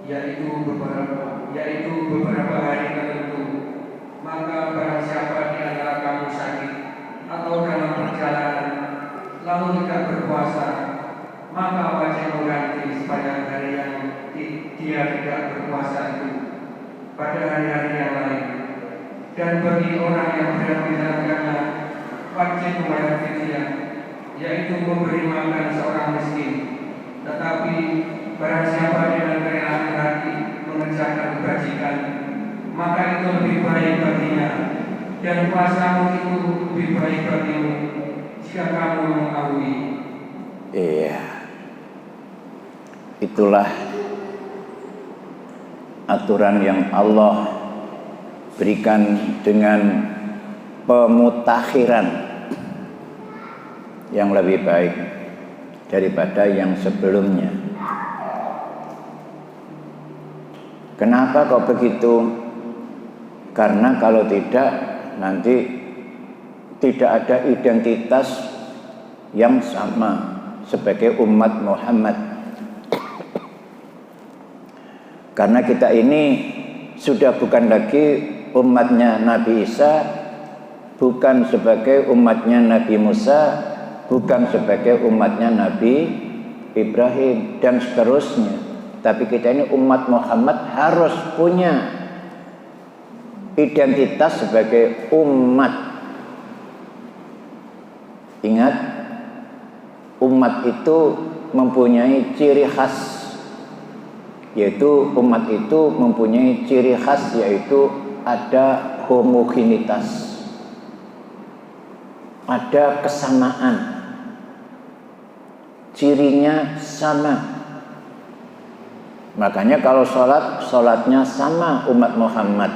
yaitu beberapa hari tertentu. Maka barang siapa di antara kamu sakit atau dalam perjalanan lalu tidak berpuasa, maka wajib mengganti sepanjang hari yang dia tidak berpuasa itu pada hari-hari yang lain. Dan bagi orang yang berat di dalam agama, wajib membayar fidyah, yaitu memberi makan seorang miskin. Tetapi barang siapa dengan kerelaan hati mengerjakan kebajikan, maka itu lebih baik baginya, dan puasamu itu lebih baik bagimu jika kamu mengetahui. Iya, itulah aturan yang Allah berikan dengan pemutakhiran yang lebih baik daripada yang sebelumnya. Kenapa kok begitu? Karena kalau tidak, nanti tidak ada identitas yang sama sebagai umat Muhammad. Karena kita ini sudah bukan lagi umatnya Nabi Isa, bukan sebagai umatnya Nabi Musa, bukan sebagai umatnya Nabi Ibrahim dan seterusnya. Tapi kita ini umat Muhammad harus punya identitas sebagai umat. Ingat, umat itu mempunyai ciri khas, yaitu umat itu mempunyai ciri khas, yaitu ada homogenitas, ada kesamaan, cirinya sama. Makanya kalau sholatnya sama umat Muhammad.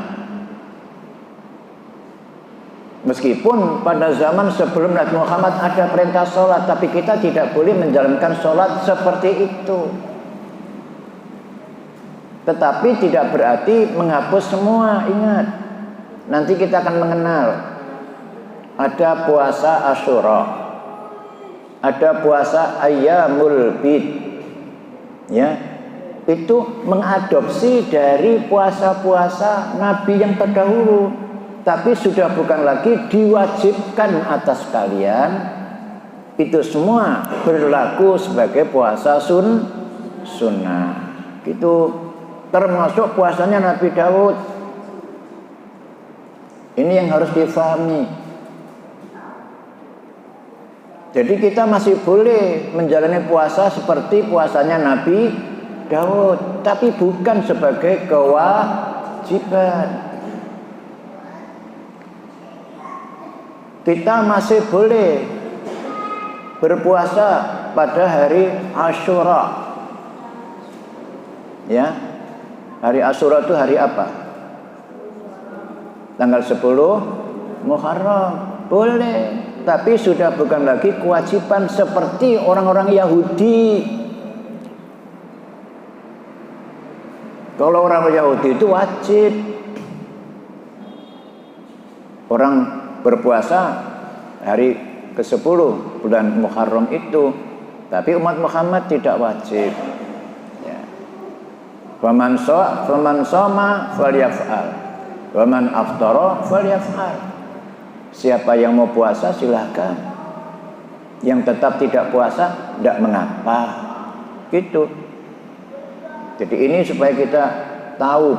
Meskipun pada zaman sebelum Nabi Muhammad ada perintah sholat, tapi kita tidak boleh menjalankan sholat seperti itu. Tetapi tidak berarti menghapus semua. Ingat, nanti kita akan mengenal ada puasa Asyura, ada puasa Ayyamul Bid, ya, itu mengadopsi dari puasa-puasa Nabi yang terdahulu, tapi sudah bukan lagi diwajibkan atas kalian. Itu semua berlaku sebagai puasa sunnah. Itu termasuk puasanya Nabi Daud. Ini yang harus difahami. Jadi kita masih boleh menjalani puasa seperti puasanya Nabi Daud, tapi bukan sebagai kewajiban. Kita masih boleh berpuasa pada hari Asyura. Ya. Hari Asyura itu hari apa? Tanggal 10 Muharram. Boleh, tapi sudah bukan lagi kewajiban seperti orang-orang Yahudi. Kalau orang Yahudi itu wajib. Orang berpuasa hari ke-10 bulan Muharram itu, tapi umat Muhammad tidak wajib. Ya. Faman shoma falyaf'al, waman aftara falyaf'al. Siapa yang mau puasa silahkan. Yang tetap tidak puasa tidak mengapa. Gitu. Jadi ini supaya kita tahu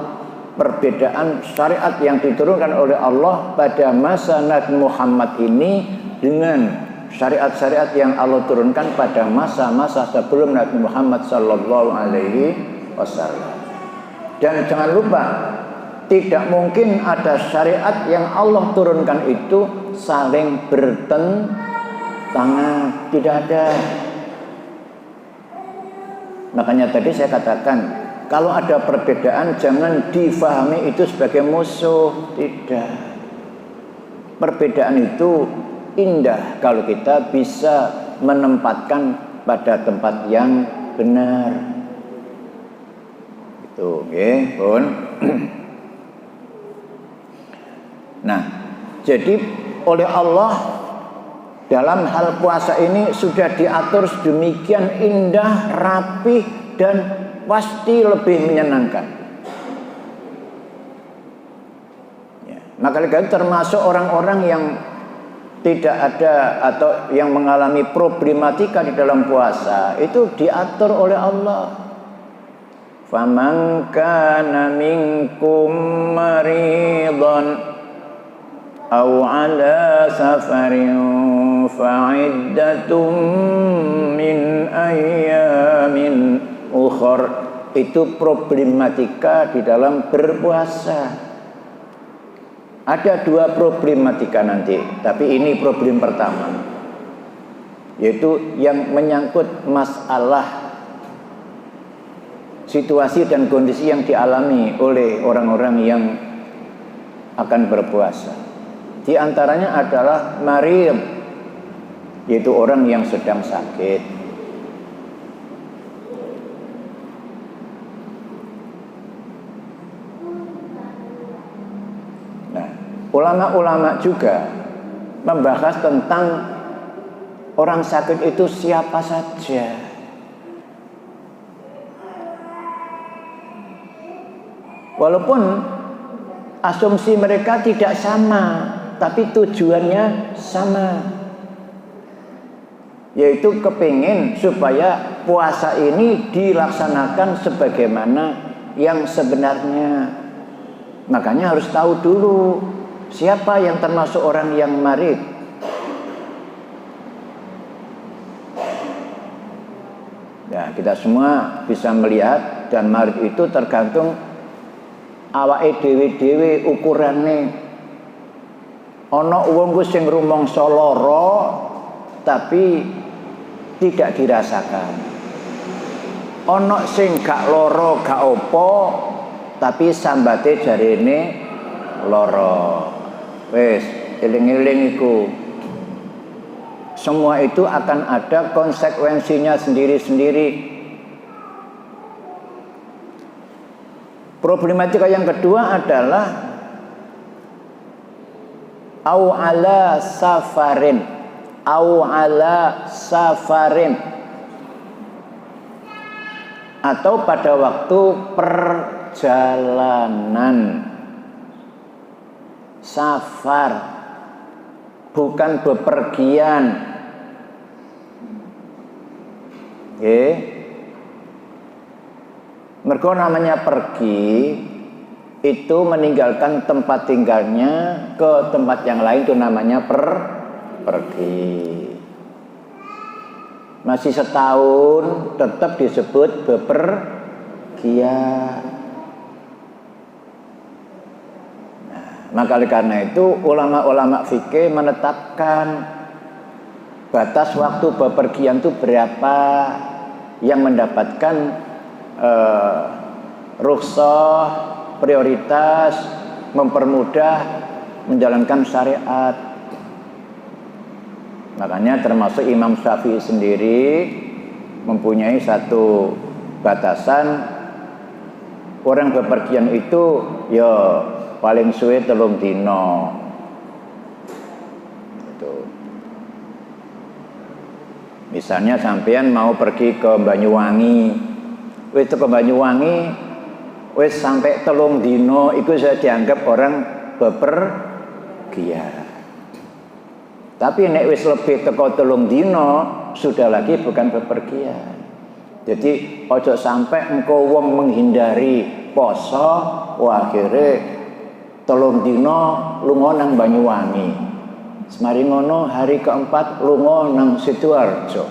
perbedaan syariat yang diturunkan oleh Allah pada masa Nabi Muhammad ini dengan syariat-syariat yang Allah turunkan pada masa-masa sebelum Nabi Muhammad sallallahu alaihi wasallam. Dan jangan lupa, tidak mungkin ada syariat yang Allah turunkan itu saling bertentangan, tidak ada. Makanya tadi saya katakan, kalau ada perbedaan jangan difahami itu sebagai musuh. Tidak. Perbedaan itu indah kalau kita bisa menempatkan pada tempat yang benar. Itu, nggih, Pun. Nah, jadi oleh Allah dalam hal puasa ini sudah diatur sedemikian indah, rapih, dan pasti lebih menyenangkan. Ya. Maka termasuk orang-orang yang tidak ada atau yang mengalami problematika di dalam puasa itu diatur oleh Allah. Faman kana minkum maridan aw ala safarin fa'iddatum min ayyamin ukhar. Itu problematika di dalam berpuasa. Ada dua problematika nanti, tapi ini problem pertama, yaitu yang menyangkut masalah situasi dan kondisi yang dialami oleh orang-orang yang akan berpuasa. Di antaranya adalah marid, yaitu orang yang sedang sakit. Ulama-ulama juga membahas tentang orang sakit itu siapa saja. Walaupun asumsi mereka tidak sama, tapi tujuannya sama, yaitu kepingin supaya puasa ini dilaksanakan sebagaimana yang sebenarnya. Makanya harus tahu dulu siapa yang termasuk orang yang marid. Ya, kita semua bisa melihat, dan marid itu tergantung awake dhewe-dhewe ukurane. Ana wong sing rumangsa lara tapi tidak dirasakan. Ana sing gak lara gak apa tapi sambate jarene lara. Wes, eling-eling iku. Semua itu akan ada konsekuensinya sendiri-sendiri. Problematika yang kedua adalah au ala safarin. Au ala safarin. Atau pada waktu perjalanan. Safar, bukan bepergian. Mergo namanya pergi itu meninggalkan tempat tinggalnya ke tempat yang lain, itu namanya pergi. Masih setahun tetap disebut bepergian. Maka karena itu ulama-ulama fikih menetapkan batas waktu bepergian itu berapa yang mendapatkan rukhsah, prioritas, mempermudah menjalankan syariat. Makanya termasuk Imam Syafi'i sendiri mempunyai satu batasan, orang bepergian itu ya paling suwe 3 dina. Itu. Misalnya sampean mau pergi ke Banyuwangi, wis ke Banyuwangi wis sampai 3 dina iku saya dianggap orang bepergian. Tapi nek wis lebih teko 3 dina sudah lagi bukan bepergian. Jadi ojo sampai engko wong menghindari poso, akhirnya 3 dina lunga nang Banyuwangi. Semari ngono hari keempat lunga nang Sidoarjo.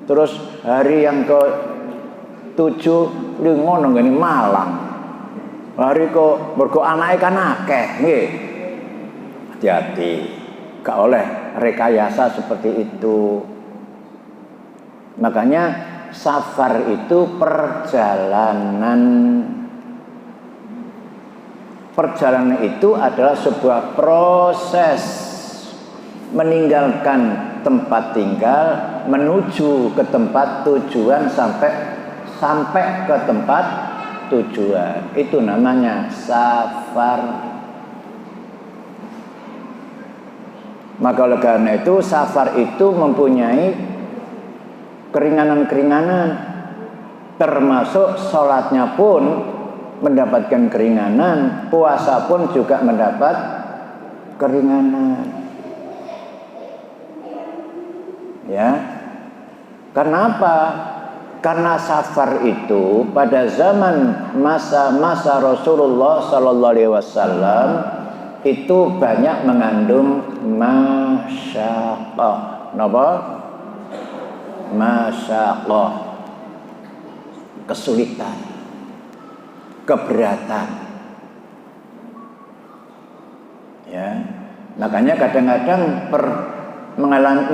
Terus hari yang ke-7 lunga nang ngene Malang. Hari kok mergo anake kan akeh, nggih. Hati-hati. Gak oleh rekayasa seperti itu. Makanya safar itu perjalanan. Perjalanan itu adalah sebuah proses meninggalkan tempat tinggal menuju ke tempat tujuan sampai ke tempat tujuan. Itu namanya safar. Maka oleh karena itu safar itu mempunyai keringanan-keringanan. termasuk sholatnya pun mendapatkan keringanan, puasa pun juga mendapat keringanan. Ya, kenapa? Karena safar itu pada zaman masa Rasulullah Sallallahu Alaihi Wasallam itu banyak mengandung masyaqqah. Napa? Masyaqqah, kesulitan, keberatan. Ya, makanya kadang-kadang menjalani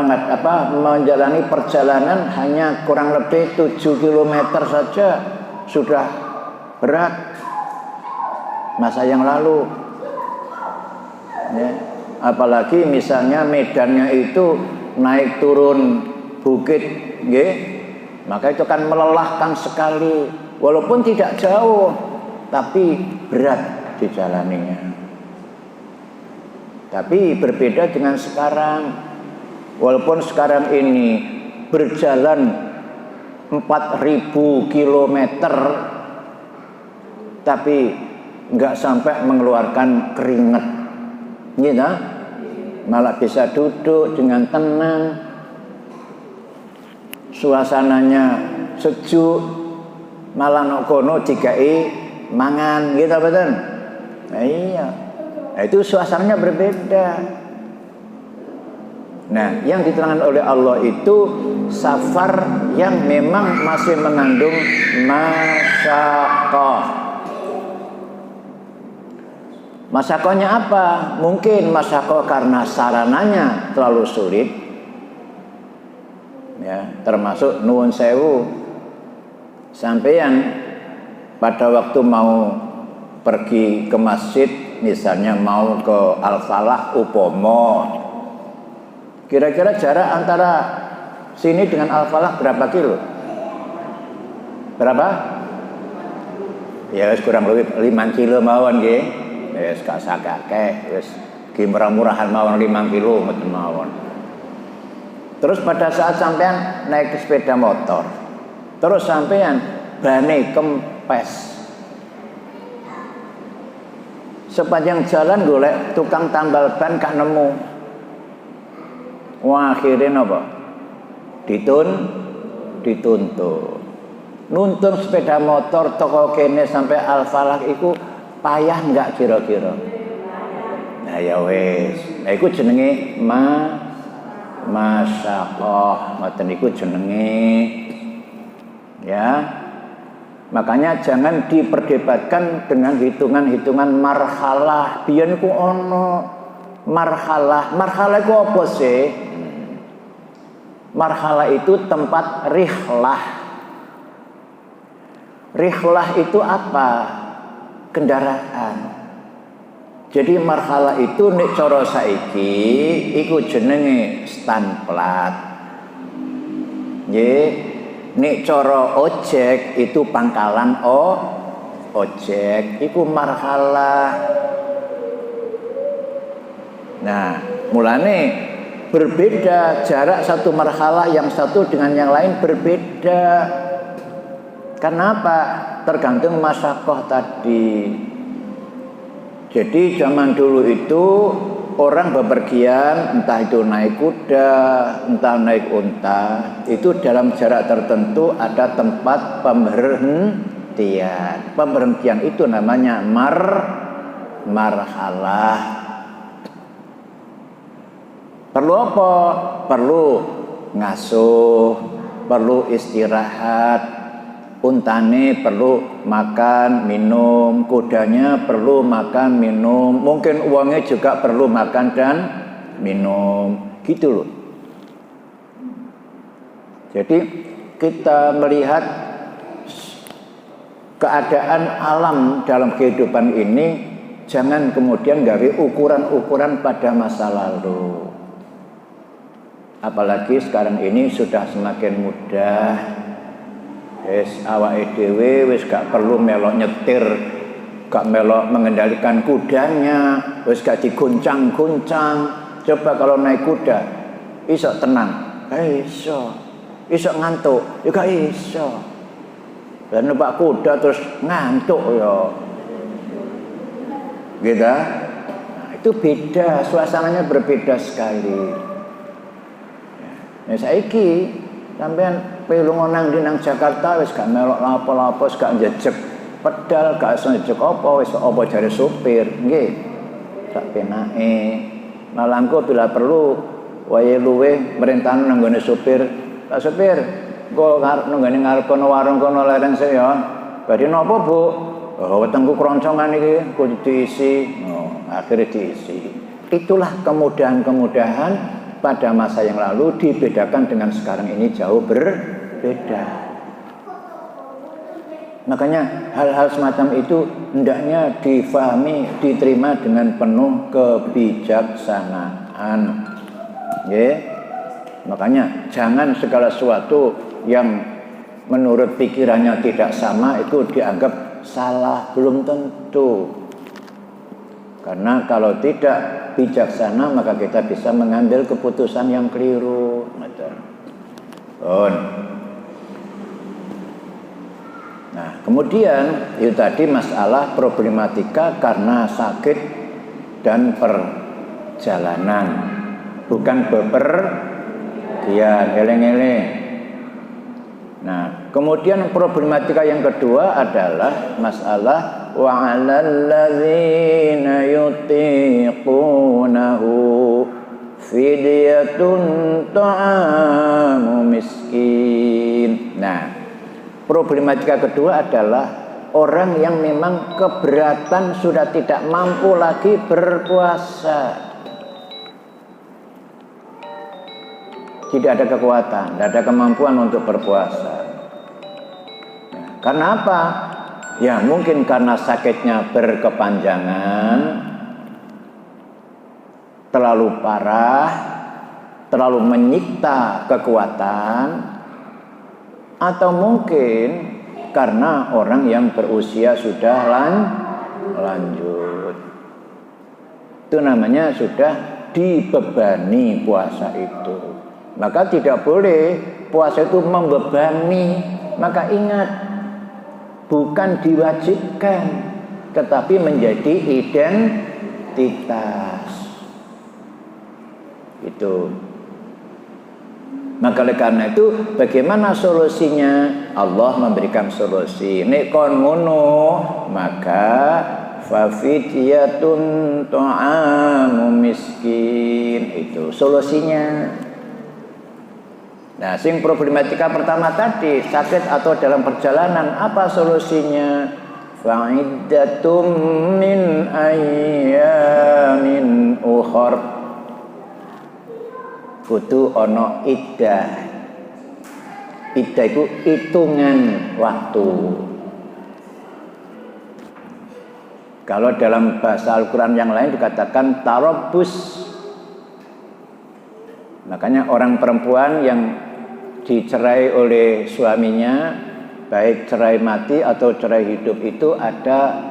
perjalanan hanya kurang lebih 7 km saja sudah berat masa yang lalu. Ya, apalagi misalnya medannya itu naik turun bukit, nggih, maka itu kan melelahkan sekali. Walaupun tidak jauh, tapi berat dijalaninya. Tapi berbeda dengan sekarang. Walaupun sekarang ini berjalan 4.000 km, tapi nggak sampai mengeluarkan keringat, gitu. Malah bisa duduk dengan tenang, suasananya sejuk, malah nokono dikai mangan, gitu betul. Nah, iya, nah, itu suasananya berbeda. Nah, yang diterangkan oleh Allah itu safar yang memang masih mengandung masyaqqah. Masyaqqahnya apa? Mungkin masyaqqah karena sarananya terlalu sulit. Ya, termasuk nuwun sewu. Sampeyan pada waktu mau pergi ke masjid, misalnya mau ke Al-Falah upomo, kira-kira jarak antara sini dengan Al-Falah berapa kilo? Berapa? Ya kurang lebih 5 kilo mawon nggih. Wis gak sakake, wis ki murah-murahan mawon 5 kilo mboten mawon. Terus pada saat sampean naik sepeda motor, terus sampean bane kempes. Sepanjang jalan golek tukang tambal ban gak nemu. Wah, akhirnya apa? Dituntun. Nuntun sepeda motor toko kene sampai Al-Falah iku payah enggak kira-kira? Nah ya wis. Nah iku jenenge masyaqqah. Ngoten iku jenenge. Ya. Makanya jangan diperdebatkan dengan hitungan-hitungan marhalah. Biyen iku ono marhalah. Marhalah iku apa sih? Marhalah itu tempat rihlah. Rihlah itu apa? Kendaraan. Jadi marhalah itu nek cara saiki iku jenenge stand plat. Nggih, nek cara ojek itu pangkalan ojek, iku marhalah. Nah, mulane berbeda jarak satu marhalah yang satu dengan yang lain berbeda. Kenapa? Tergantung masyaqqah tadi. Jadi zaman dulu itu orang bepergian entah itu naik kuda, entah naik unta, itu dalam jarak tertentu ada tempat pemberhentian. Pemberhentian itu namanya marhalah. Perlu apa? Perlu ngasuh, perlu istirahat, untane perlu makan, minum, kudanya perlu makan, minum, mungkin uangnya juga perlu makan dan minum, gitu loh. Jadi kita melihat keadaan alam dalam kehidupan ini, jangan kemudian gawe ukuran-ukuran pada masa lalu. Apalagi sekarang ini sudah semakin mudah. Wis awake dhewe wis gak perlu melok nyetir, gak melok mengendalikan kudanya, wis gak diguncang-guncang. Coba kalau naik kuda, iso tenang, iso ngantuk, juga iso. Dan numpak kuda terus ngantuk ya. Gitu. Nah, itu beda, suasananya berbeda sekali. Ya saiki sampean pelungan nang Jakarta wis gak melok lapo-lapo, gak njejeg pedal, gak iso njejeg apa, wis apa jare supir, nggih. Sak penake. Malah engko bila perlu wae luwe merintahan nang gone supir. Pak supir, engko ngarep nang gone ngarep kono warung kono lereng sik ya. Badhe napa, Bu? Oh, wetengku keroncongan iki kudu diisi. Oh, akhirnya diisi. Itulah kemudahan-kemudahan pada masa yang lalu dibedakan dengan sekarang ini jauh berbeda. Makanya hal-hal semacam itu hendaknya difahami, diterima dengan penuh kebijaksanaan. Ya. Makanya jangan segala sesuatu yang menurut pikirannya tidak sama itu dianggap salah, belum tentu. Karena kalau tidak bijaksana maka kita bisa mengambil keputusan yang keliru. Nah, kemudian itu tadi masalah problematika karena sakit dan perjalanan, bukan bepergian, eleng-eleng. Nah, kemudian problematika yang kedua adalah masalah wa 'alal ladzina yutiqunahu fidyatun ta'amu miskin. Nah, problematika kedua adalah orang yang memang keberatan sudah tidak mampu lagi berpuasa. Tidak ada kekuatan, tidak ada kemampuan untuk berpuasa. Nah, karena apa? Ya mungkin karena sakitnya berkepanjangan, terlalu parah, terlalu menyiksa kekuatan, atau mungkin karena orang yang berusia sudah lanjut. Itu namanya sudah dibebani puasa itu. Maka tidak boleh puasa itu membebani. Maka ingat, bukan diwajibkan, tetapi menjadi identitas. Itu. Maka oleh karena itu, bagaimana solusinya? Allah memberikan solusi. Nek kon ngono, maka fafidyatun ta'amu miskin. Itu solusinya. Nah, sing problematika pertama tadi, sakit atau dalam perjalanan, apa solusinya? Fa'iddatum min ayyamin ukhar. Kudu ono iddah. Iddah itu hitungan waktu. Kalau dalam bahasa Al-Quran yang lain dikatakan tarabbus. Makanya orang perempuan yang dicerai oleh suaminya, baik cerai mati atau cerai hidup, itu ada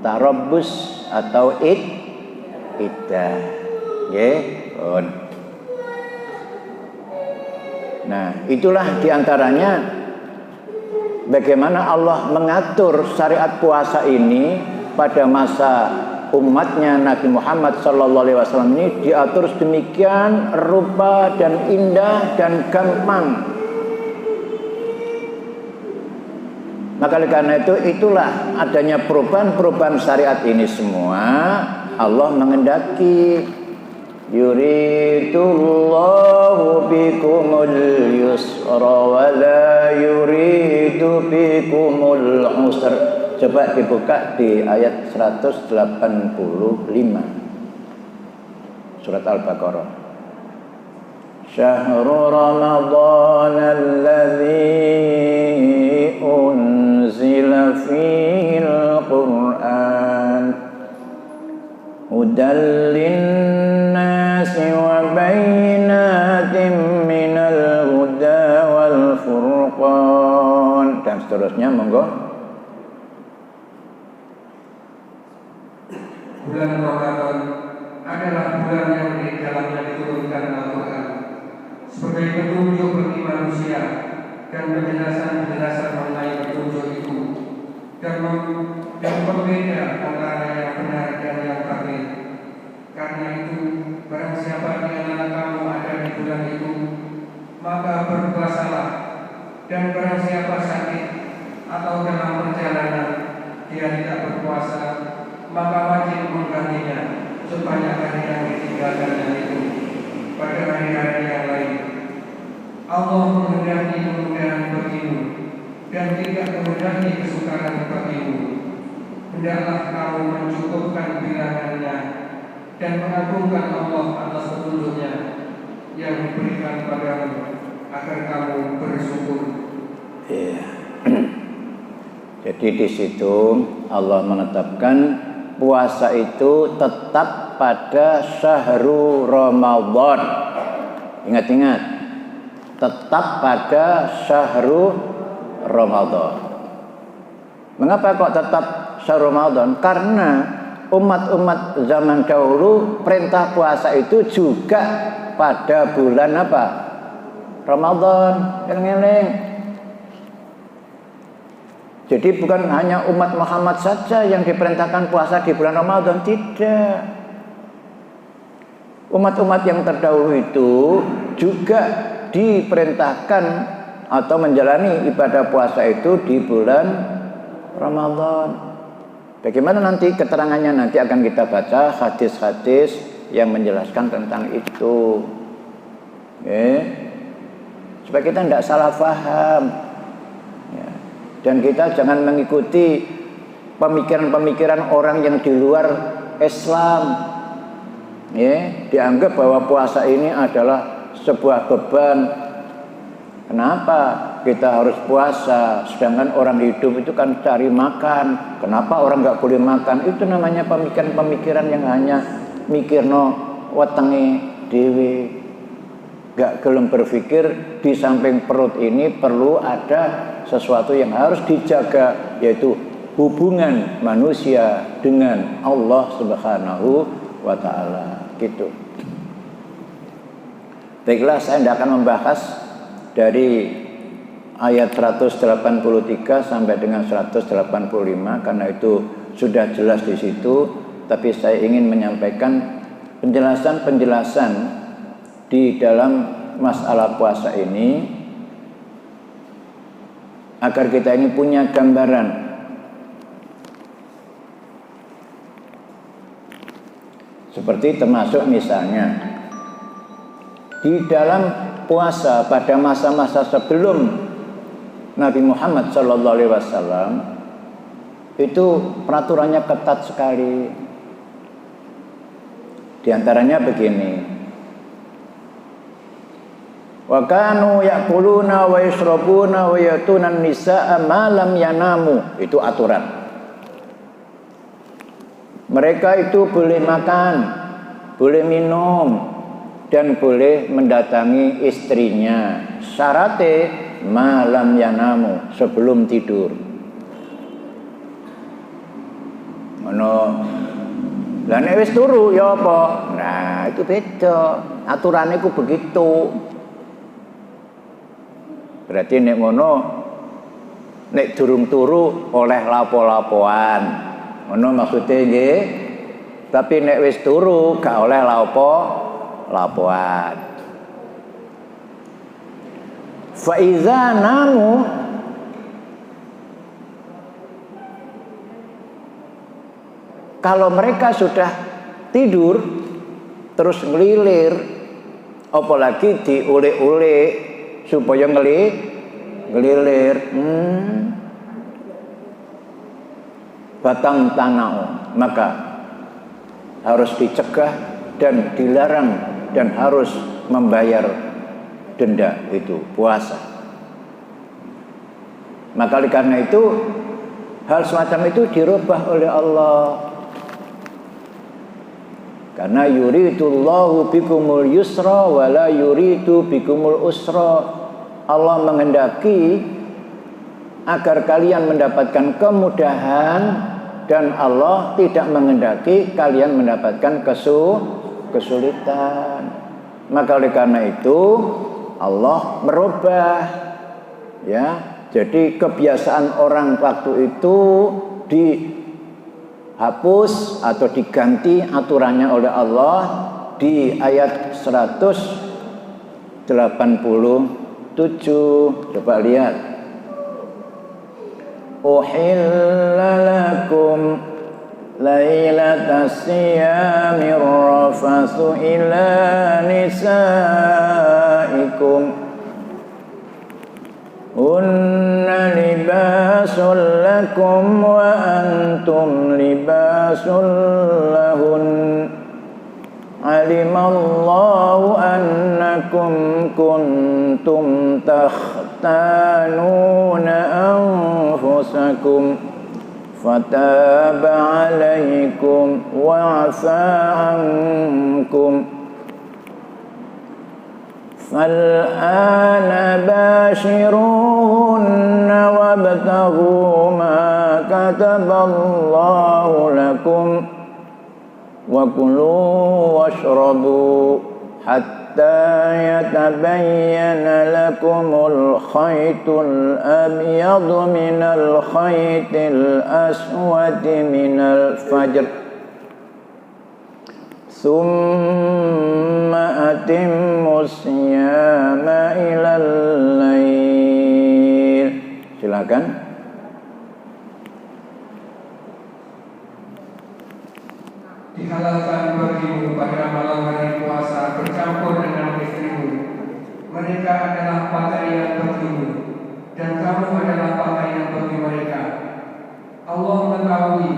tarabbus atau iddah. Nggih. Nah, itulah diantaranya bagaimana Allah mengatur syariat puasa ini pada masa umatnya Nabi Muhammad SAW ini diatur sedemikian rupa dan indah dan gampang. Maka karena itu itulah adanya perubahan-perubahan syariat ini semua Allah mengendaki yuridullahu bikumul yusra wa la yuridu bikumul usra. Coba dibuka di ayat 185 surat Al-Baqarah. Syahrul Ramadan alladzi unzila fil Qur'an hudal linnasi wa bayyinatin minal huda wal furqan, dan seterusnya. Monggo. Bulan Ramadan adalah bulan yang di dalamnya diturunkan Al-Quran sebagai petunjuk bagi manusia dan penjelasan-penjelasan mengenai petunjuk itu dan pembeda antara yang benar dan yang batil. Karena itu, barang siapa di antara kamu ada di bulan itu, maka berpuasalah. Dan barang siapa sakit atau dalam perjalanan dia tidak berpuasa, maka wajib menggantinya sebanyak hari yang ditinggalkannya itu pada hari-hari yang lain. Allah menghendaki kemudahan bagimu dan tidak menghendaki kesukaran bagimu. Hendaklah kamu mencukupkan bilangannya dan mengagungkan Allah atas petunjuknya yang diberikan padamu agar kamu bersyukur. Iya. Jadi di situ Allah menetapkan puasa itu tetap pada syahrul Ramadan. Ingat-ingat, tetap pada syahrul Ramadan. Mengapa kok tetap syahrul Ramadan? Karena umat-umat zaman dahulu perintah puasa itu juga pada bulan apa? Ramadan. Eling-eling. Jadi bukan hanya umat Muhammad saja yang diperintahkan puasa di bulan Ramadan, tidak. Umat-umat yang terdahulu itu juga diperintahkan atau menjalani ibadah puasa itu di bulan Ramadan. Bagaimana nanti keterangannya, nanti akan kita baca hadis-hadis yang menjelaskan tentang itu. Supaya kita tidak salah paham. Dan kita jangan mengikuti pemikiran-pemikiran orang yang di luar Islam. Dianggap bahwa puasa ini adalah sebuah beban. Kenapa kita harus puasa? Sedangkan orang hidup itu kan cari makan. Kenapa orang nggak boleh makan? Itu namanya pemikiran-pemikiran yang hanya mikirno wetenge dewe. Gak gelem berpikir di samping perut ini perlu ada sesuatu yang harus dijaga, yaitu hubungan manusia dengan Allah Subhanahu wa Ta'ala. Gitu. Baiklah, saya tidak akan membahas dari ayat 183 sampai dengan 185 karena itu sudah jelas di situ, tapi saya ingin menyampaikan penjelasan-penjelasan di dalam masalah puasa ini agar kita ini punya gambaran. Seperti termasuk misalnya di dalam puasa pada masa-masa sebelum Nabi Muhammad SAW itu peraturannya ketat sekali. Di antaranya begini. Wa kanu ya'kuluna wa yashrabuna wa yatuna nisaa ma lam yanamu. Itu aturan. Mereka itu boleh makan, boleh minum, dan boleh mendatangi istrinya. Syaratnya ma lam yanamu, sebelum tidur. Ngono. Lah nek wis turu ya apa? Nah, itu beda. Aturannya ku begitu. Berarti nek ngono nek durung turu oleh lapo-lapoan. Ngono maksudnya nggih. Tapi nek wis turu gak oleh lapo-lapoan. Fa iza namu kalau mereka sudah tidur terus ngelilir, apalagi diulek-ulek supaya ngelilir, batang tanah, maka harus dicegah dan dilarang dan harus membayar denda, itu puasa. Maka karena itu hal semacam itu dirubah oleh Allah. Karena yuridullahu bikumul yusra wa la yuridu bikumul usra. Allah menghendaki agar kalian mendapatkan kemudahan dan Allah tidak menghendaki kalian mendapatkan kesulitan. Maka oleh karena itu Allah merubah Ya, jadi kebiasaan orang waktu itu dihapus atau diganti aturannya oleh Allah di ayat 187. Coba lihat. Uhilla lakum lailatas siyamir rafathu ila nisaikum hunna libasul lakum wa antum libasul lahun alimallahu annakum kuntum takhtanuna anfusakum fataba alaikum wa'afa ankum فالآن باشروهن وابتغوا ما كتب الله لكم وكلوا واشربوا حتى يتبين لكم الخيط الأبيض من الخيط الأسود من الفجر Summa atimmus siyama ilal lail. Silakan. Dihalalkan bagimu pada malam hari puasa bercampur dengan istrimu. Mereka adalah pakaian bagimu dan kamu adalah pakaian bagi mereka. Allah mengetahui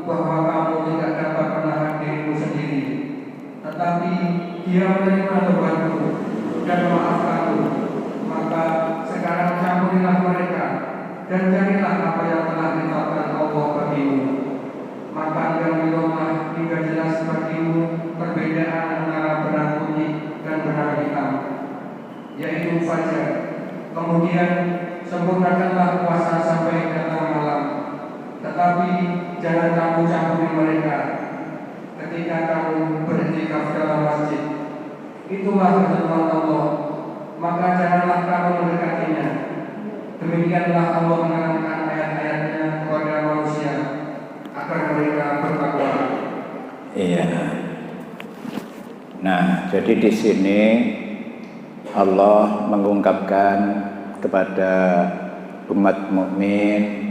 bahwa kamu tidak dapat menahan dirimu sendiri, tetapi Dia menerima tobatmu dan memaafkanmu. Maka sekarang campurilah mereka dan carilah apa yang telah ditetapkan Allah bagimu. Makan dan minumlah hingga jelas bagimu perbedaan antara benang putih dan benang hitam, yaitu fajar. Kemudian sempurnakanlah puasa sampai datang malam, tetapi jangan kamu campuri mereka ketika kamu beriktikaf dalam masjid. Itulah firman Allah, maka janganlah kamu mendekatinya. Demikianlah Allah menerangkan ayat-ayatnya kepada manusia agar mereka bertakwa. Iya. Nah, jadi di sini Allah mengungkapkan kepada umat mukmin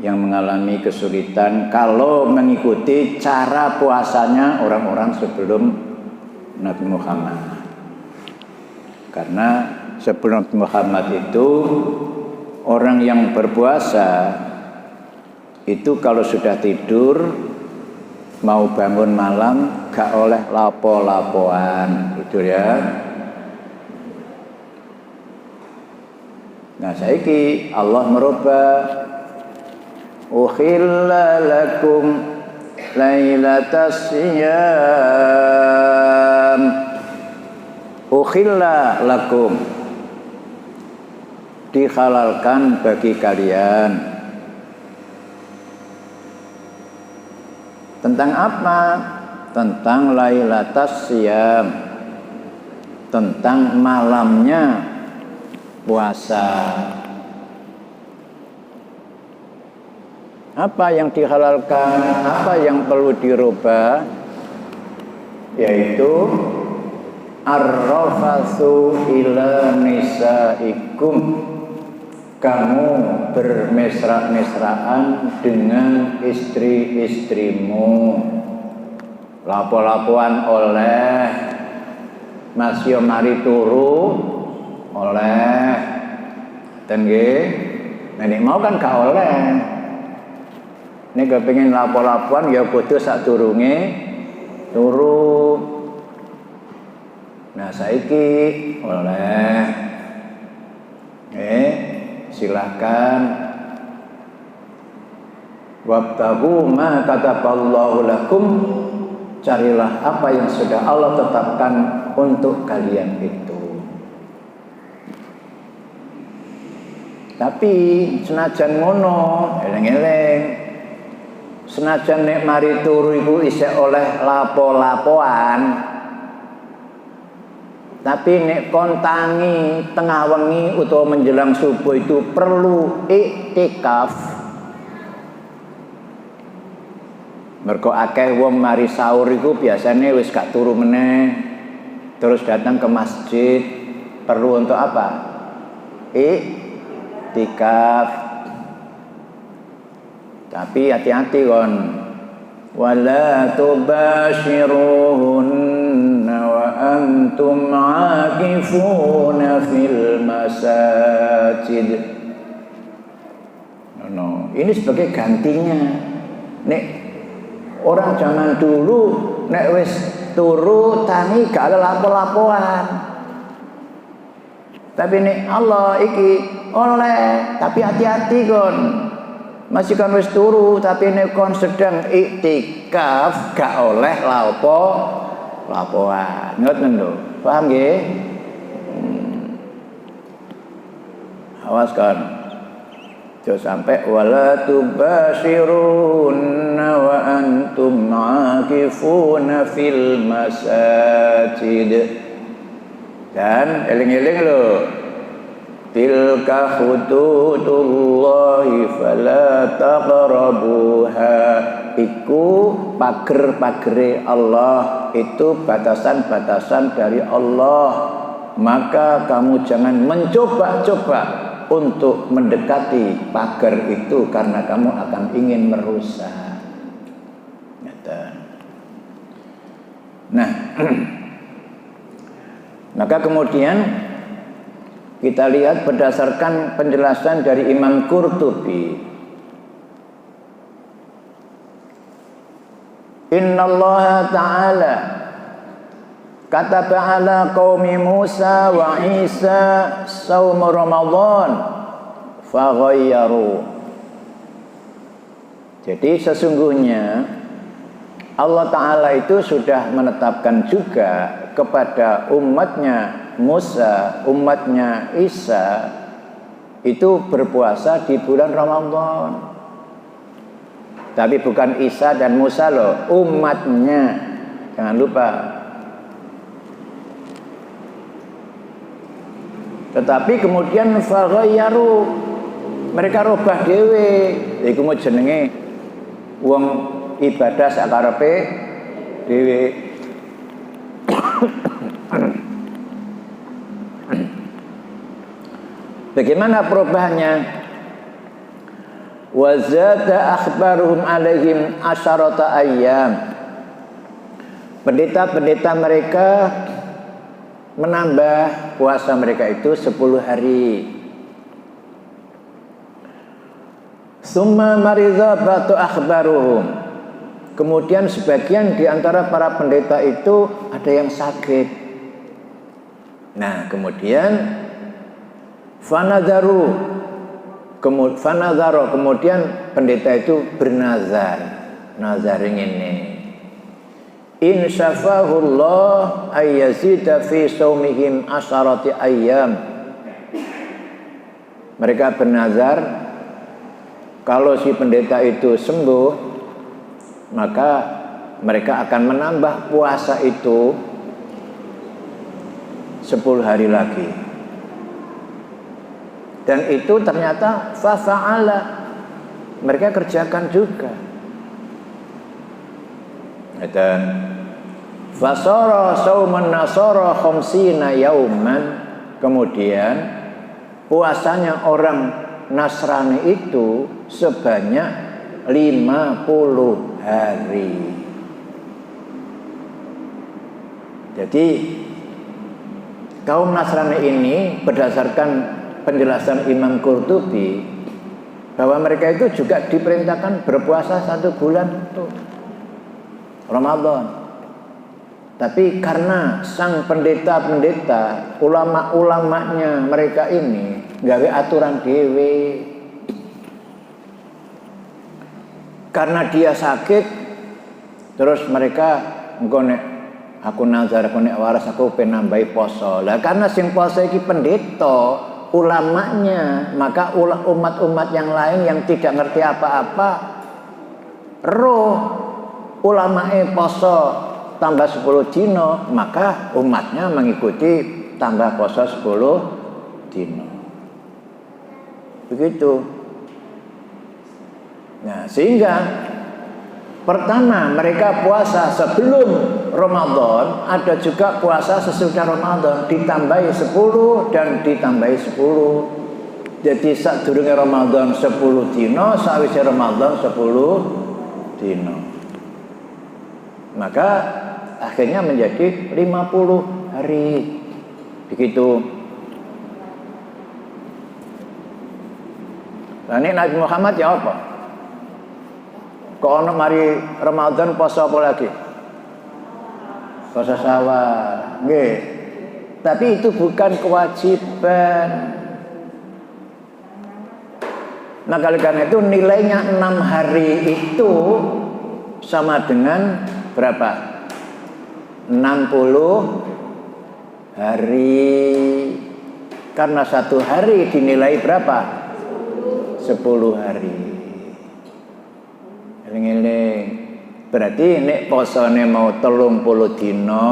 yang mengalami kesulitan kalau mengikuti cara puasanya orang-orang sebelum Nabi Muhammad. Karena sebelum Nabi Muhammad itu orang yang berpuasa itu kalau sudah tidur mau bangun malam gak oleh lapo-lapoan, gitu ya. Nah, saiki Allah merubah ukhilla lakum lailatas siyam. Ukhilla lakum, dihalalkan bagi kalian. Tentang apa? Tentang lailatas siyam, tentang malamnya puasa. Apa yang dihalalkan, apa yang perlu dirubah, yaitu ar-rafatsu ila nisaikum, kamu bermesra-mesraan dengan istri-istrimu. Lapo-lapoan oleh masih mari turu oleh tengge, nenek mau kan gak oleh. Nek kepengin lapo-lapoan ya kudu sadurunge turu. Nah, saiki oleh silakan wabtagu ma kataballahu lakum, carilah apa yang sudah Allah tetapkan untuk kalian itu. Tapi senajan ngono, eleng-eleng, senajan nek mari turu iku isih oleh lapo-lapoan, Tapi nek kon tangi tengah wengi utawa menjelang subuh itu perlu iktikaf. Mergo akeh wong mari sahur iku biasane wis gak turu meneh. Terus datang ke masjid perlu untuk apa? Iktikaf. Tapi hati-hati kon. Wala tubashiruhunna wa antum aqifuna fil masajid. No. Ini sebagai gantinya. Nek orang zaman dulu nek wis turu tani gak ada lapo-lapoan. Tapi nek Allah iki oleh, tapi hati-hati kon. Masih kan wis turu tapi nek kon sedang iktikaf gak oleh lapoan. Ngoten lho. Paham nggih? Awas kan. Jangan sampai wala tubashirunna wa antum aqifuna fil masajid. Dan eling-eling lho. Tilka hududullahi fala taqrabuha. Iku pager-pagere Allah, itu batasan-batasan dari Allah. Maka kamu jangan mencoba-coba untuk mendekati pagar itu karena kamu akan ingin merusak. Nah, maka kemudian kita lihat berdasarkan penjelasan dari Imam Qurtubi. Innallaha ta'ala kataba ala qaumi Musa wa Isa saum Ramadan faghayyaru. Jadi sesungguhnya Allah Ta'ala itu sudah menetapkan juga kepada umatnya Musa, umatnya Isa itu berpuasa di bulan Ramadan. Tapi bukan Isa dan Musa loh, umatnya. Jangan lupa. Tetapi kemudian faghayyaru, mereka robah dhewe. Iku mau jenenge wong ibadah sakarepe dhewe. Bagaimana perubahannya? Wa zada akhbaruhum alaihim asyarata ayyam. Pendeta-pendeta mereka menambah puasa mereka itu 10 hari. Summa mariza batu akhbaruhum. Kemudian sebagian di antara para pendeta itu ada yang sakit. Nah, kemudian fanadharu, kemudian pendeta itu bernazar. Nazar ini in syafahullah ayyazida fi saumihim asharati ayyam. Mereka bernazar kalau si pendeta itu sembuh, maka mereka akan menambah puasa itu 10 hari lagi. Dan itu ternyata fa'ala, mereka kerjakan juga. Dan fasara sauman nasara khamsina yauman. Kemudian puasanya orang Nasrani itu sebanyak 50 hari. Jadi kaum Nasrani ini berdasarkan penjelasan Imam Qurtubi bahwa mereka itu juga diperintahkan berpuasa 1 bulan itu Ramadan. Tapi karena sang pendeta-pendeta, ulama-ulamanya mereka ini gawe aturan dewe. Karena dia sakit, terus mereka engko aku nazar, aku nek waras aku pengen nambahi poso. Lah karena sing poso iki pendeta, ulamanya, maka umat-umat yang lain yang tidak ngerti apa-apa roh ulamae poso tambah 10 dino, maka umatnya mengikuti tambah poso 10 dino. Begitu. Nah, sehingga pertama mereka puasa sebelum Ramadan, ada juga puasa sesudah Ramadan, ditambahi 10 dan ditambahi 10. Jadi sadurunge Ramadan 10 dino, sawise Ramadan 10 dino. Maka akhirnya menjadi 50 hari. Begitu. Nah, ini Nabi Muhammad ya apa? Kok ono mari Ramadan poso apa lagi? Poso Syawal. Nggih. Tapi itu bukan kewajiban. Nah, karena itu nilainya 6 hari itu sama dengan berapa? 60 hari. Karena satu hari dinilai berapa? 10 hari. Eling-eling. Berarti nek posone mau 30 dino,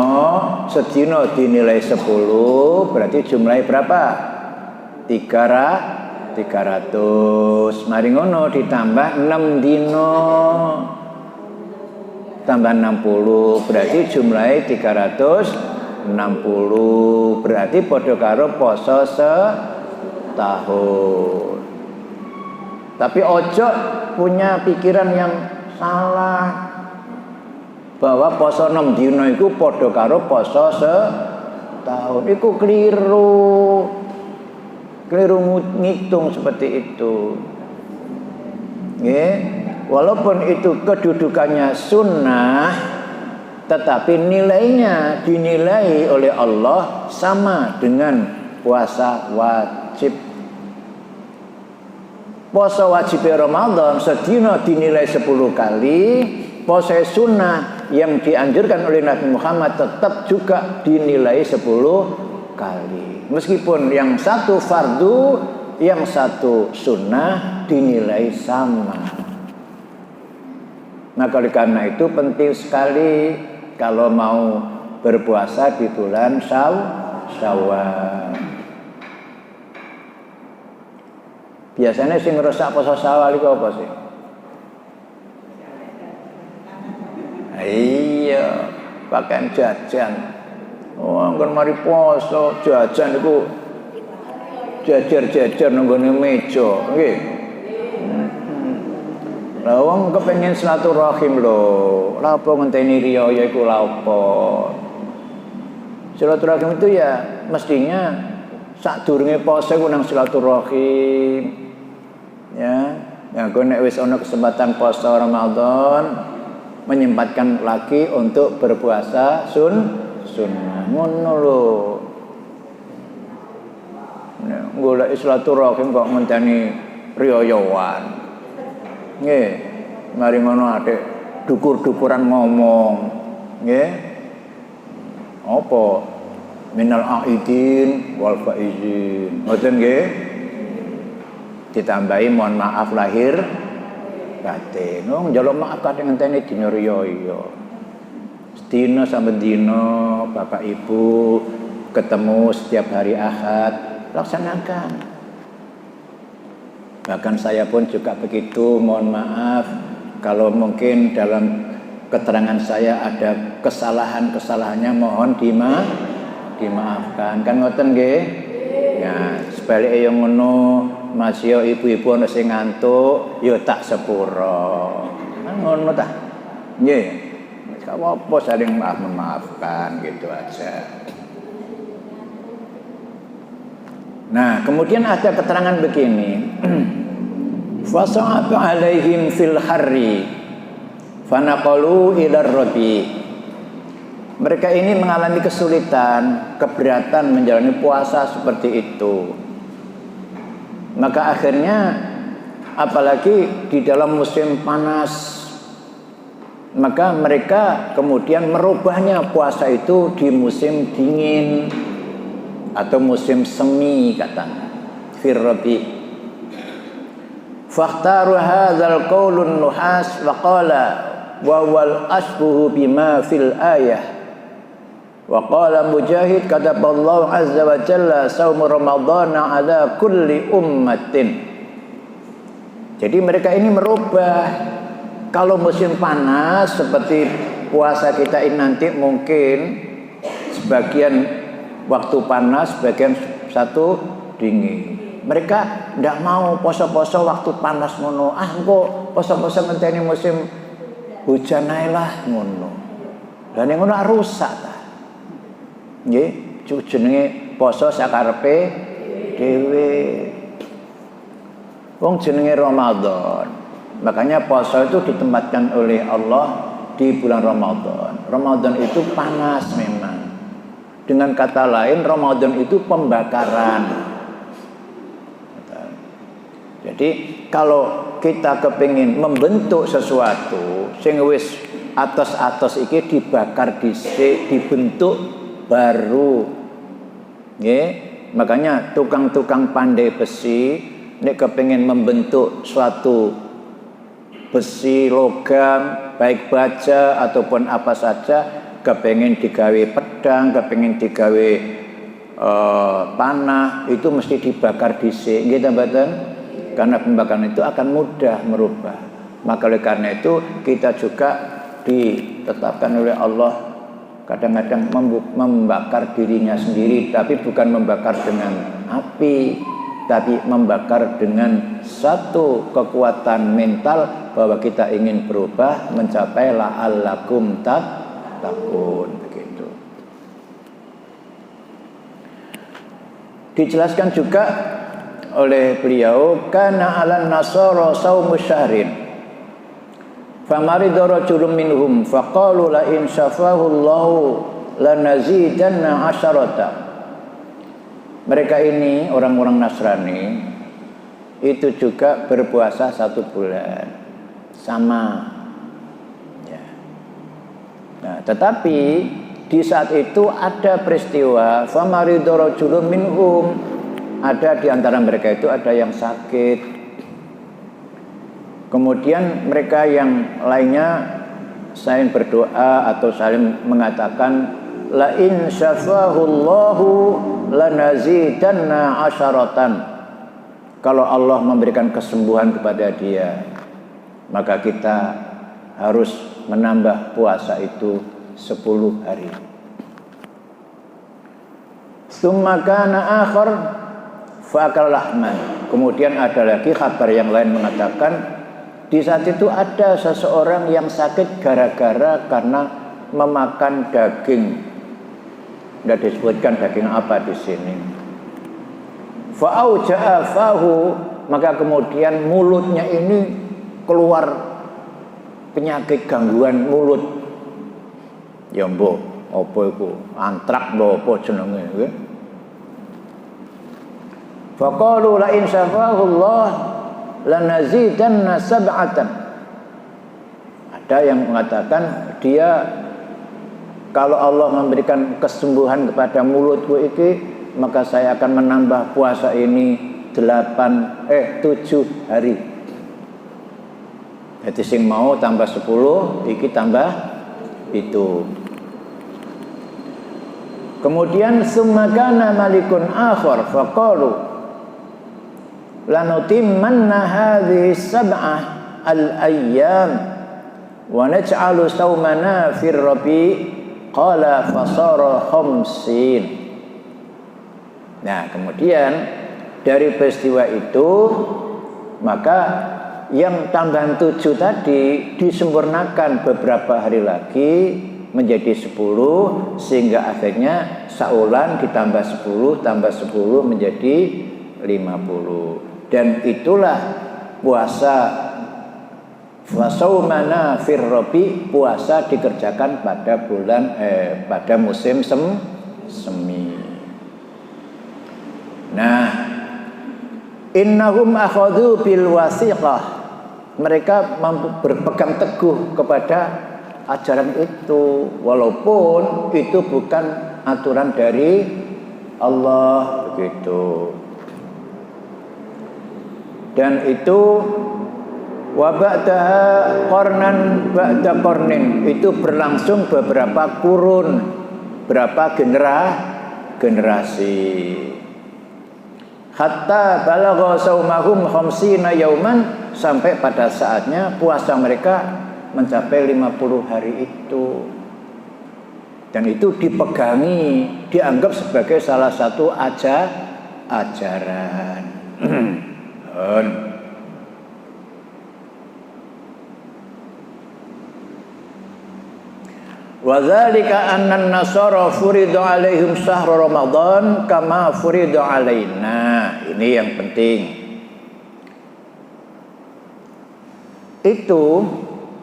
sedino dinilai 10, berarti jumlahnya berapa? 300. Mari ngono ditambah 6 dino. Tambah 60, berarti jumlahnya 360. Berarti padha karo poso setahun. Tapi ojo punya pikiran yang salah bahwa poso 6 dino itu padha karo poso setahun. Iku keliru. Keliru ngitung seperti itu. Nggih. Walaupun itu kedudukannya sunnah, tetapi nilainya dinilai oleh Allah sama dengan puasa wajib. Puasa wajib Ramadan sedina dinilai 10 kali, puasa sunnah yang dianjurkan oleh Nabi Muhammad tetap juga dinilai 10 kali. Meskipun yang satu fardu, yang satu sunnah dinilai sama. Nah, karena itu penting sekali kalau mau berpuasa di bulan Syawal. Biasanya sing ngerusak puasa Syawal itu apa sih? Iya, pakaian jajan. Oh, kan mari poso jajan itu jajar-jajar nang gone meja, nggih. Lah wong kepengin silaturahim lho. Lah apa ngenteni riyaya iku lha apa? Silaturahim itu ya mestinya sadurunge poso iku nang silaturahim. Ya, kok nek wis ana kesempatan poso Ramadan menyempatkan lagi untuk berpuasa sunnah. Ngono lho. Nek golek silaturahim kok ngenteni riyayawan. Nggih, mari ngono atik dukur-dukuran ngomong. Nggih. Apa? Minal aidin wal faizin. Ngoten nggih. Ditambahi mohon maaf lahir batin. Oh, njaluk maaf kadang ngenteni dina riyaya. Sedina sampe dina Bapak Ibu ketemu setiap hari Ahad, laksanakan. Bahkan saya pun juga begitu, mohon maaf kalau mungkin dalam keterangan saya ada kesalahannya mohon dimaafkan. Kan ngoten nggih? Ya, sebalike yang ngono, masih ibu-ibu ana sing ngantuk, ya tak sepuro. Kan ngono ta? Nggih. Wis apa saling maafkan gitu aja. Nah, kemudian ada keterangan begini. Fasa'atu alaihim fil harri fanaqalu ila rabbi. Mereka ini mengalami kesulitan, keberatan menjalani puasa seperti itu. Maka akhirnya apalagi di dalam musim panas, maka mereka kemudian merubahnya puasa itu di musim dingin atau musim semi katanya. Fir rabi. Fakhtaru hadzal qaulun nuhas wa qala wa wal asbuhu bima fil ayah. Wa qala Mujahid kataballahu azza wa jalla saum ramadhana ala kulli ummatin. Jadi mereka ini merubah. Kalau musim panas seperti puasa kita ini nanti mungkin sebagian waktu panas, sebagian satu dingin. Mereka tidak mau poso-poso waktu panas ngono. Engko poso-poso ngenteni musim hujan ae lah ngono. Lah ning ngono rusak ta. Nggih, jenenge poso sakarepe dhewe. Wong jenenge Ramadan. Makanya poso itu ditempatkan oleh Allah di bulan Ramadan. Ramadan itu panas memang. Dengan kata lain Ramadan itu pembakaran. Jadi kalau kita kepingin membentuk sesuatu sing wis atos-atos iki dibakar dhisik, dibentuk baru. Nggih, makanya tukang-tukang pandai besi nek kepingin membentuk suatu besi, logam, baik baja ataupun apa saja, kepingin digawe pedang, kepingin digawe panah, itu mesti dibakar dhisik, nggih mboten? Karena pembakaran itu akan mudah merubah. Maka oleh karena itu kita juga ditetapkan oleh Allah kadang-kadang membakar dirinya sendiri, tapi bukan membakar dengan api, tapi membakar dengan satu kekuatan mental bahwa kita ingin berubah mencapai la'allakum tattaqun, begitu. Dijelaskan juga oleh beliau kana 'alan nasara saumu syahrin famarida rajulun minhum faqalu la in syafahu Allahu lanazidanna asyarata. Mereka ini orang-orang Nasrani itu juga berpuasa 1 bulan sama ya. Nah, tetapi di saat itu ada peristiwa famarida rajulun minhum, ada di antara mereka itu ada yang sakit. Kemudian mereka yang lainnya saling berdoa atau saling mengatakan la in syafahullahu lanazidanna asyaratan. Kalau Allah memberikan kesembuhan kepada dia, maka kita harus menambah puasa itu 10 hari. Tsumma kana akhar fa'akal lahman. Kemudian ada lagi kabar yang lain mengatakan di saat itu ada seseorang yang sakit gara-gara karena memakan daging. Tidak disebutkan daging apa di sini. Fa'auja'a fahu, maka kemudian mulutnya ini keluar penyakit gangguan mulut. Ya mbok, apa iku? Antrak mbok apa jenenge nggih? Faqalu la in syafahu Allah lanazidanna sab'atan. Ada yang mengatakan dia kalau Allah memberikan kesembuhan kepada mulutku ini, maka saya akan menambah puasa ini 7 hari. Jadi sing mau tambah 10, iki tambah itu. Kemudian summakana malikun akhar faqalu lanutimmanna hadhihi sab'ah al-ayyam wa naj'alu sawmana fir rabi' qala fasara khamsin. Nah, kemudian dari peristiwa itu maka yang tambahan 7 tadi disempurnakan beberapa hari lagi menjadi 10, sehingga akhirnya saulan ditambah 10 tambah 10 menjadi 50. Dan itulah puasa fasaumana fir rabi, puasa dikerjakan pada pada musim semi. Nah, innahum akhadhu bil wasiqah, mereka berpegang teguh kepada ajaran itu walaupun itu bukan aturan dari Allah, begitu. Dan itu Wa ba'daha qarnan ba'da qarnin, itu berlangsung beberapa kurun, berapa generasi. Hatta balagha saumahum khamsina yauman, sampai pada saatnya puasa mereka mencapai 50 hari itu. Dan itu dipegangi, dianggap sebagai salah satu ajaran. Wa dzalika anna an-nasara furida 'alaihim syahrul ramadan kama furida 'alaina. Ini yang penting. Itu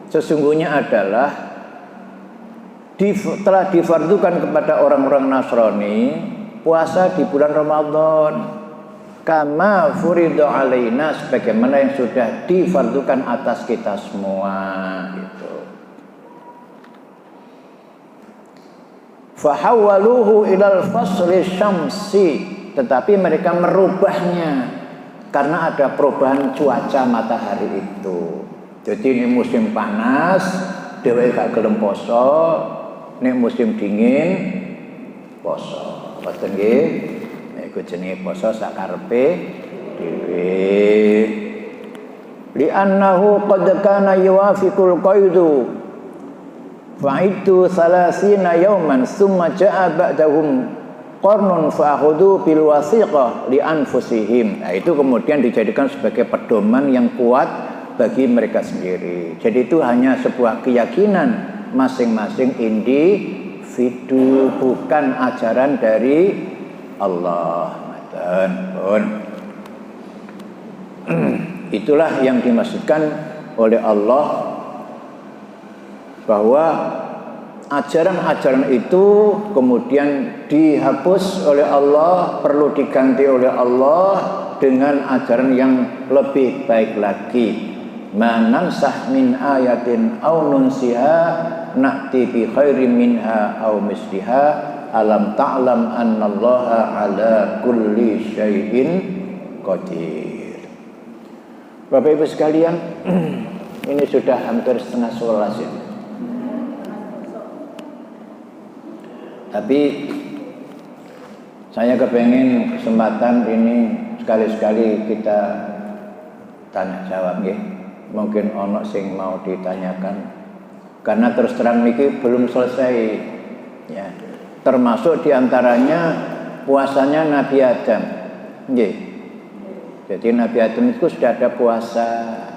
sesungguhnya adalah telah difardukan kepada orang-orang Nasrani puasa di bulan Ramadan kama furida 'alaina, sebagaimana yang sudah difardukan atas kita semua gitu. Fahawwaluhu ilal fasli syamsi, tetapi mereka merubahnya karena ada perubahan cuaca matahari itu. Jadi ini musim panas, dheweke gak gelem poso, nek musim dingin poso. Boten nggih? Iku jenenge poso sakarepe dhewe. Li annahu qad kana yuwafiqul qaidu fa'idu salasina yauman summa ja'a ba'dahum qarnun fa'khudhu bil wasiqah li anfusihim. Nah, itu kemudian dijadikan sebagai pedoman yang kuat bagi mereka sendiri. Jadi itu hanya sebuah keyakinan masing-masing individu, bukan ajaran dari Allah. Itulah yang dimaksudkan oleh Allah bahwa ajaran-ajaran itu kemudian dihapus oleh Allah, perlu diganti oleh Allah dengan ajaran yang lebih baik lagi. Manansah min ayatin aw nunsiha na'ti bi khairin minha aw misliha alam ta'lam annallaha ala kulli syai'in qadir. Bapak Ibu sekalian, ini sudah hampir setengah 11 ya. Tapi saya kepengen kesempatan ini sekali-sekali kita tanya jawab ya. Mungkin ono sing mau ditanyakan. Karena terus terang niki belum selesai ya. Termasuk diantaranya puasanya Nabi Adam. Nggih. Jadi Nabi Adam itu sudah ada puasa,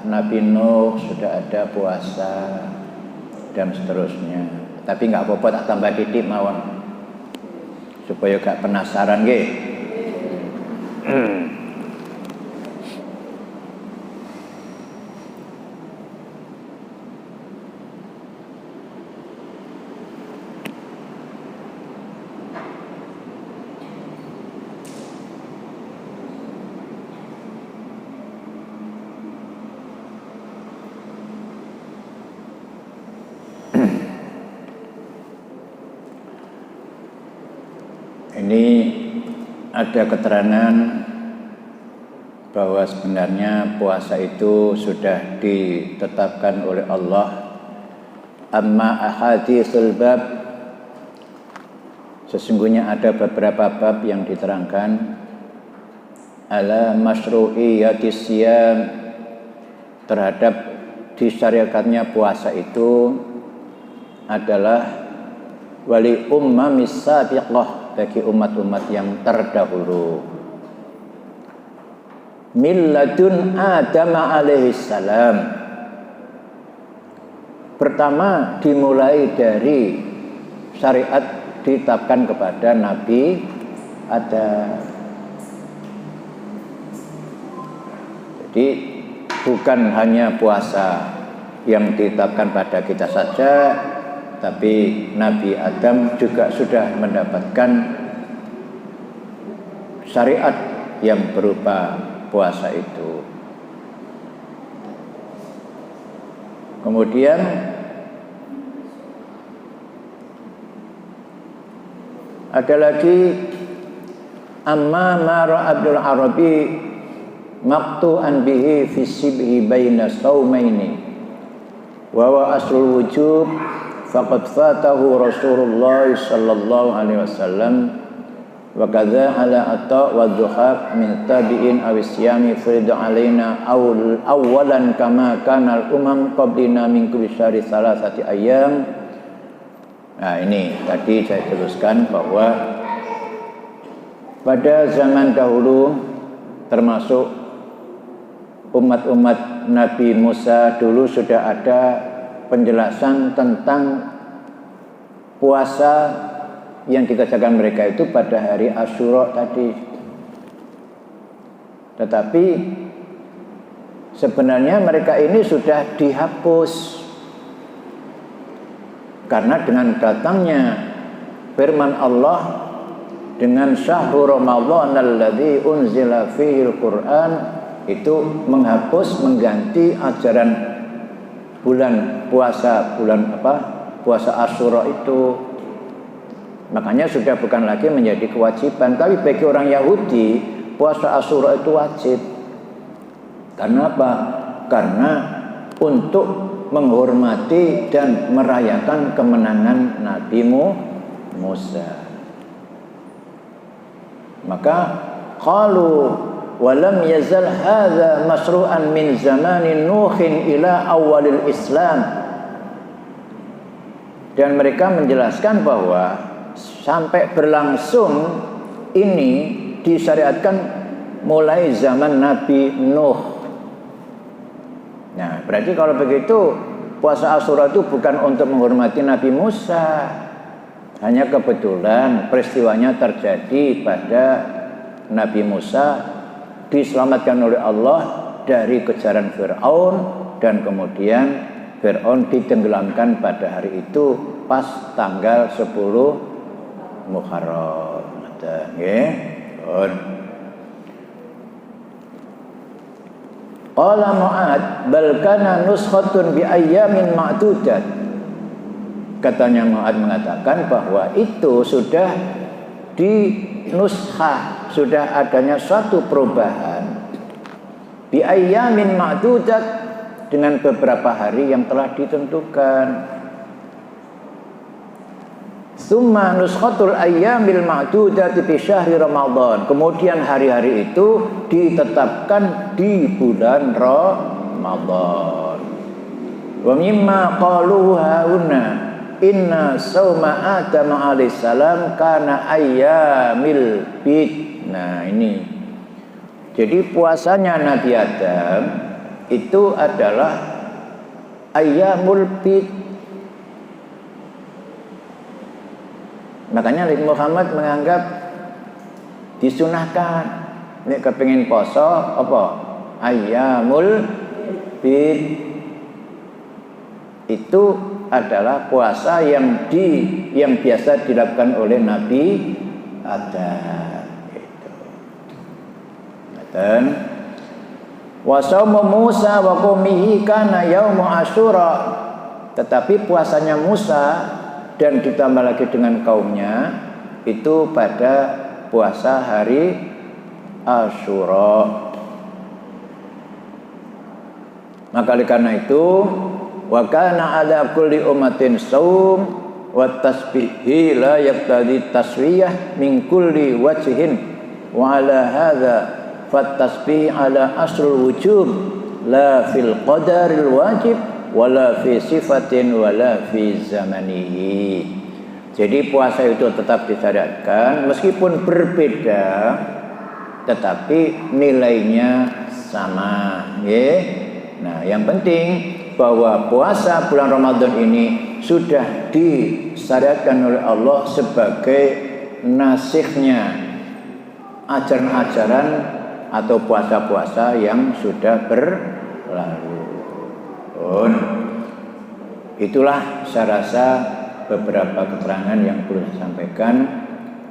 Nabi Nuh sudah ada puasa dan seterusnya. Tapi nggak apa-apa, tak tambah titik mawon. Supaya gak penasaran nggih. Ini ada keterangan bahwa sebenarnya puasa itu sudah ditetapkan oleh Allah. Amma ahaditsul bab, sesungguhnya ada beberapa bab yang diterangkan ala masyru'iyatis siyam, terhadap disyariatkannya puasa itu adalah wali ummamis sabiqah, bagi umat-umat yang terdahulu. Milladun Adam alaihi salam. Pertama dimulai dari syariat ditetapkan kepada Nabi Adam. Jadi bukan hanya puasa yang ditetapkan pada kita saja, tapi Nabi Adam juga sudah mendapatkan syariat yang berupa puasa itu. Kemudian ada lagi amma mara Abdul Arabi maqtu'an bihi fi sibhi baina saumaini wa wa aslul wujub faqad fatahu Rasulullah sallallahu alaihi wasallam wa kadza ala ata wa dhuhab min tabi'in aw isyami furida alaina awalan kama kana al umam qablina min kulli syahri salasati ayyam. Nah, ini tadi saya teruskan bahwa pada zaman dahulu termasuk umat-umat Nabi Musa dulu sudah ada penjelasan tentang puasa yang dikerjakan mereka itu pada hari Asyura tadi. Tetapi sebenarnya mereka ini sudah dihapus karena dengan datangnya firman Allah dengan syahrul Ramadan alladzi unzila fihi al-Qur'an itu menghapus mengganti ajaran bulan puasa puasa Asyura itu. Makanya sudah bukan lagi menjadi kewajiban, tapi bagi orang Yahudi puasa Asyura itu wajib. Karena apa? Karena untuk menghormati dan merayakan kemenangan Nabi Musa. Maka qalu walam yazal hadza masru'an min zamanin nuhin ila awalil Islam. Dan mereka menjelaskan bahwa sampai berlangsung ini disyariatkan mulai zaman Nabi Nuh. Nah, berarti kalau begitu puasa Asyura itu bukan untuk menghormati Nabi Musa. Hanya kebetulan peristiwanya terjadi pada Nabi Musa diselamatkan oleh Allah dari kejaran Fir'aun dan kemudian Fir'aun ditenggelamkan pada hari itu pas tanggal 10 Muharram. Nggih. Qala Mu'ad bal kana nuskhatun bi ayyamin ma'dudat. Katanya Mu'ad mengatakan bahwa itu sudah di nuskhah, sudah adanya suatu perubahan bi ayyamin ma'dudat dengan beberapa hari yang telah ditentukan. Summa nuskhatul ayyamil ma'dudati fi syahri Ramadan. Kemudian hari-hari itu ditetapkan di bulan Ramadan. Wa mimma qalu hauna inna sauma Adam alaihissalam kana ayyamil bid. Nah, ini. Jadi puasanya Nabi Adam itu adalah ayyamul bid. Makanya Nabi Muhammad menganggap disunahkan. Nek kepengin poso apa? Ayyamul bid. Itu adalah puasa yang biasa dilakukan oleh Nabi Adam. Gitu. Dan wa shaumu Musa wa qaumihi kana yaumu Asyura. Tetapi puasanya Musa dan ditambah lagi dengan kaumnya itu pada puasa hari Asyura. Maka oleh karena itu wa kana ala kulli ummatin shaum wa tasbihi la yaqtadi taswiyah min kulli wajhin wa ala hadza fat tasbih ala asrul wujub la fil qadaril wajib wala fi sifatin wala fi zamanihi. Jadi puasa itu tetap disyariatkan meskipun berbeda tetapi nilainya sama, nggih. Nah, yang penting bahwa puasa bulan Ramadan ini sudah disyariatkan oleh Allah sebagai nasikhnya ajaran-ajaran atau puasa-puasa yang sudah berlalu. Itulah saya rasa beberapa keterangan yang perlu saya sampaikan.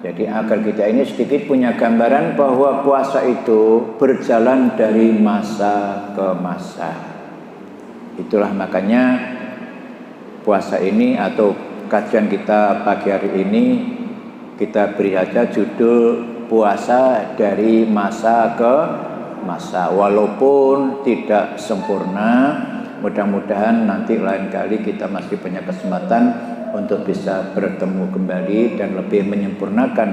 Jadi agar kita ini sedikit punya gambaran bahwa puasa itu berjalan dari masa ke masa. Itulah makanya puasa ini atau kajian kita pagi hari ini kita beri saja judul puasa dari masa ke masa, walaupun tidak sempurna. Mudah-mudahan nanti lain kali kita masih punya kesempatan untuk bisa bertemu kembali dan lebih menyempurnakan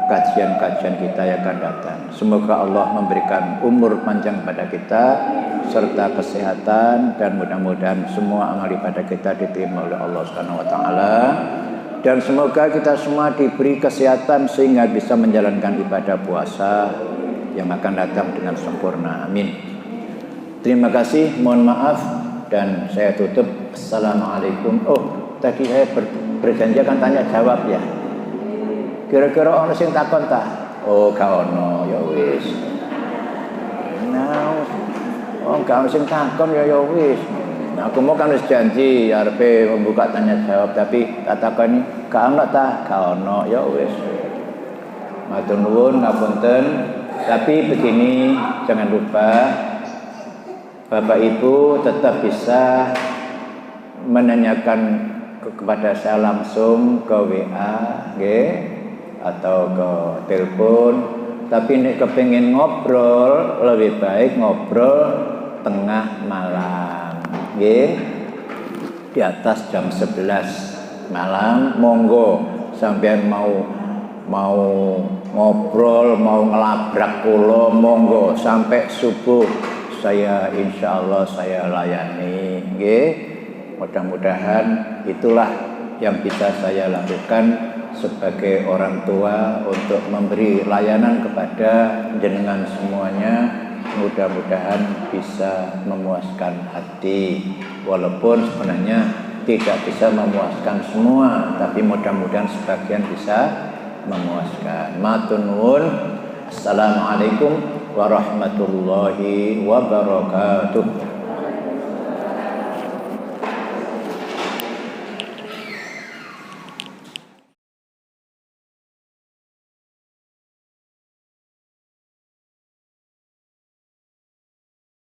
kajian-kajian kita yang akan datang. Semoga Allah memberikan umur panjang pada kita serta kesehatan, dan mudah-mudahan semua amal ibadah kita diterima oleh Allah Subhanahu wa taala, dan semoga kita semua diberi kesehatan sehingga bisa menjalankan ibadah puasa yang akan datang dengan sempurna. Amin. Terima kasih, mohon maaf, dan saya tutup. Assalamualaikum. Oh, tadi saya berjanji akan tanya jawab ya. Kira-kira ono sing takon ta? Oh, gak ono, ya wis. Nah, oh gak ono sing takon ya wis. Nah, aku mau kan wis janji arepe membuka tanya jawab, tapi tak takoni gak ono ta? Gak ono, ya wis. Matur nuwun, ngapunten. Tapi begini, jangan lupa Bapak Ibu tetap bisa menanyakan kepada saya langsung ke WA, atau ke telepon. Tapi nek kepengin ngobrol, lebih baik ngobrol tengah malam, di atas jam 11 malam. Monggo sampean mau ngobrol, mau ngelabrak kula, monggo sampai subuh. Saya insya Allah saya layani, mudah-mudahan itulah yang bisa saya lakukan sebagai orang tua untuk memberi layanan kepada jenengan semuanya. Mudah-mudahan bisa memuaskan hati, walaupun sebenarnya tidak bisa memuaskan semua, tapi mudah-mudahan sebagian bisa memuaskan. Matur nuwun. Assalamualaikum warahmatullahi wabarakatuh.